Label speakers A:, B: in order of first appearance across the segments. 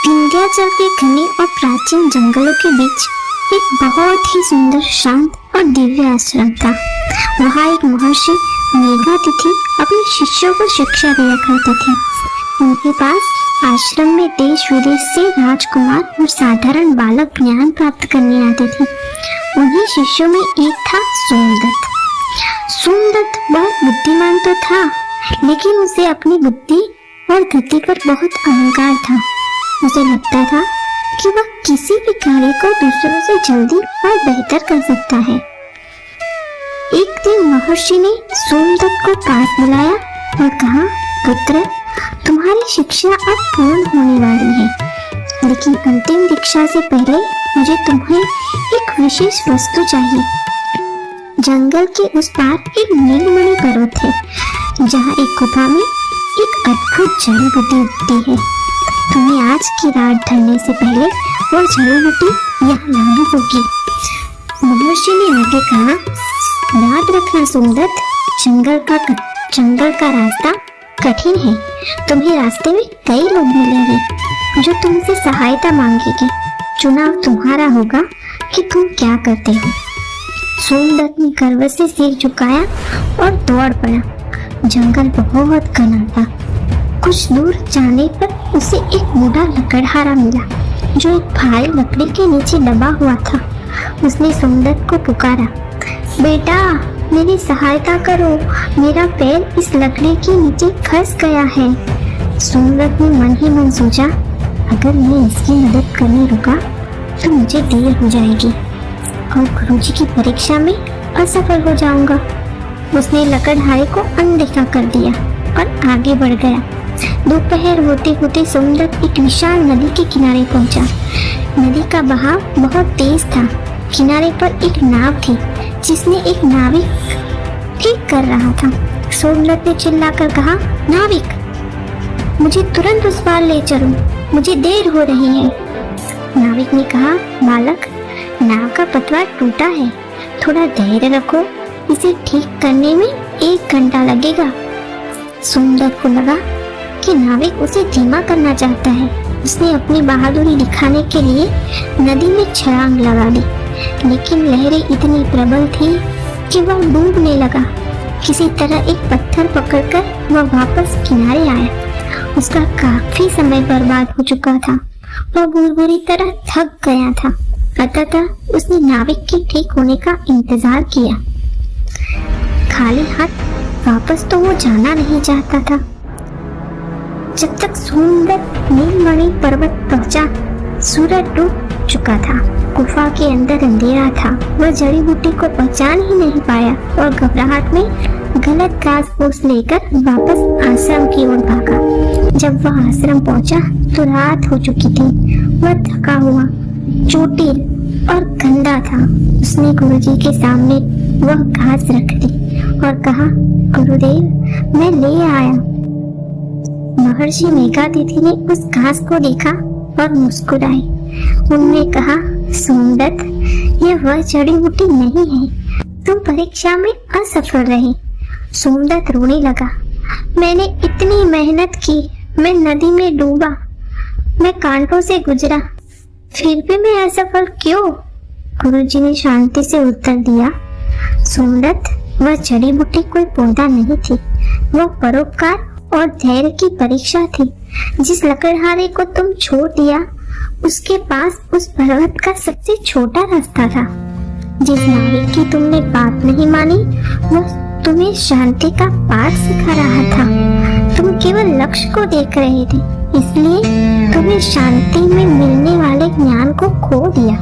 A: विंध्याचल के घने और प्राचीन जंगलों के बीच एक बहुत ही सुंदर, शांत और दिव्य आश्रम था। वहाँ एक महर्षि मेघातिथि अपने शिष्यों को शिक्षा दिया करते थे। उनके पास आश्रम में देश विदेश से राजकुमार और साधारण बालक ज्ञान प्राप्त करने आते थे। उन्हीं शिष्यों में एक था सोमदत्त। सोमदत्त बहुत बुद्धिमान तो था, लेकिन उसे अपनी बुद्धि और गति पर बहुत अहंकार था। उसे लगता था कि वह किसी भी कार्य को दूसरों से जल्दी और बेहतर कर सकता है। एक दिन महर्षि ने सोमदत्त को पास बुलाया और कहा, पुत्र, तुम्हारी शिक्षा अब पूर्ण होने वाली है, लेकिन अंतिम दीक्षा से पहले मुझे तुम्हें एक विशेष वस्तु चाहिए। जंगल के उस पार एक नीलमणि पर्वत है, जहाँ एक गुफा में एक अद्भुत जड़ी बूटी उगती है। तुम्हें आज की रात ढलने से पहले वो जड़ी बूटी यहाँ लानी होगी। महर्षि ने आगे कहा, याद रखना सोमदत्त, जंगल का रास्ता कठिन है। तुम्हें रास्ते में कई लोग मिलेंगे जो तुमसे सहायता मांगेंगे। चुनाव तुम्हारा होगा कि तुम क्या करते हो। सोमदत्त ने गर्व से सिर झुकाया और दौड़ पड़ा। जंगल बहुत घना था। कुछ दूर जाने पर उसे एक बूढ़ा लकड़हारा मिला, जो एक भारी लकड़ी के नीचे दबा हुआ था। उसने सोमदत्त को पुकारा, बेटा, मेरी सहायता करो, मेरा पैर इस लकड़ी के नीचे फंस गया है। सोमदत्त ने मन ही मन सोचा, अगर मैं इसकी मदद करने रुका तो मुझे देर हो जाएगी और गुरुजी की परीक्षा में असफल हो जाऊंगा। उसने लकड़हारे को अनदेखा कर दिया और आगे बढ़ गया। दोपहर होते होते सोमदत्त एक विशाल नदी के किनारे पहुंचा। नदी का बहाव बहुत तेज था। किनारे पर एक नाव थी, जिसने एक नाविक ठीक कर रहा था। सोमदत्त ने चिल्लाकर कहा, नाविक, मुझे तुरंत उस पार ले चलो, मुझे देर हो रही है। नाविक ने कहा, बालक, नाव का पतवार टूटा है, थोड़ा धैर्य रखो, इसे ठीक करने में 1 घंटा लगेगा। सोमदत्त को लगा कि नाविक उसे धीमा करना चाहता है। उसने अपनी बहादुरी दिखाने के लिए नदी में छलांग लगा दी, लेकिन लहरें इतनी प्रबल थी कि वह डूबने लगा। किसी तरह एक पत्थर पकड़कर वह वापस किनारे आया। उसका काफी समय बर्बाद हो चुका था। वह बुरी तरह थक गया था। अतः उसने नाविक के ठीक होने का इंतजार किया। खाली हाथ वापस तो वो जाना नहीं चाहता था। जब तक सोमदत्त नीलमणि पर्वत पहुंचा, सूरज डूब चुका था। गुफा के अंदर अंधेरा था। वह जड़ी बूटी को पहचान ही नहीं पाया और घबराहट में गलत घास फूस लेकर वापस आश्रम की ओर भागा। जब वह आश्रम पहुंचा तो रात हो चुकी थी। वह थका हुआ, चोटिल और गंदा था। उसने गुरुजी के सामने वह घास रख दी और कहा, गुरुदेव, मैं ले आया। महर्षि मेघातिथि ने उस घास को देखा और मुस्कुराए। उन्होंने कहा, सोमदत्त, यह वह जड़ी बूटी नहीं है, तुम परीक्षा में असफल रहे। सोमदत्त रोने लगा, मैंने इतनी मेहनत की, मैं नदी में डूबा, मैं कांटों से गुजरा, फिर भी मैं असफल क्यों? गुरुजी ने शांति से उत्तर दिया, सोमदत्त, वह जड़ी बूटी कोई पौधा नहीं थी, वह परोपकार और धैर्य की परीक्षा थी। जिस लकड़हारे को तुम छोड़ दिया, उसके पास उस पर्वत का सबसे छोटा रास्ता था। जिस नाविक की तुमने बात नहीं मानी, वह तुम्हें शांति का पाठ सिखा रहा था। तुम केवल लक्ष्य को देख रहे थे, इसलिए तुमने शांति में मिलने वाले ज्ञान को खो दिया।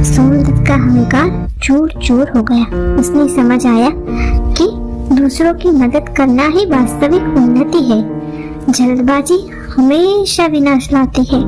A: सोमदत्त का अहंकार चूर चूर हो गया। उसने समझ आया कि दूसरों की मदद करना ही वास्तविक उन्नति है। जल्दबाजी हमेशा विनाश लाती है।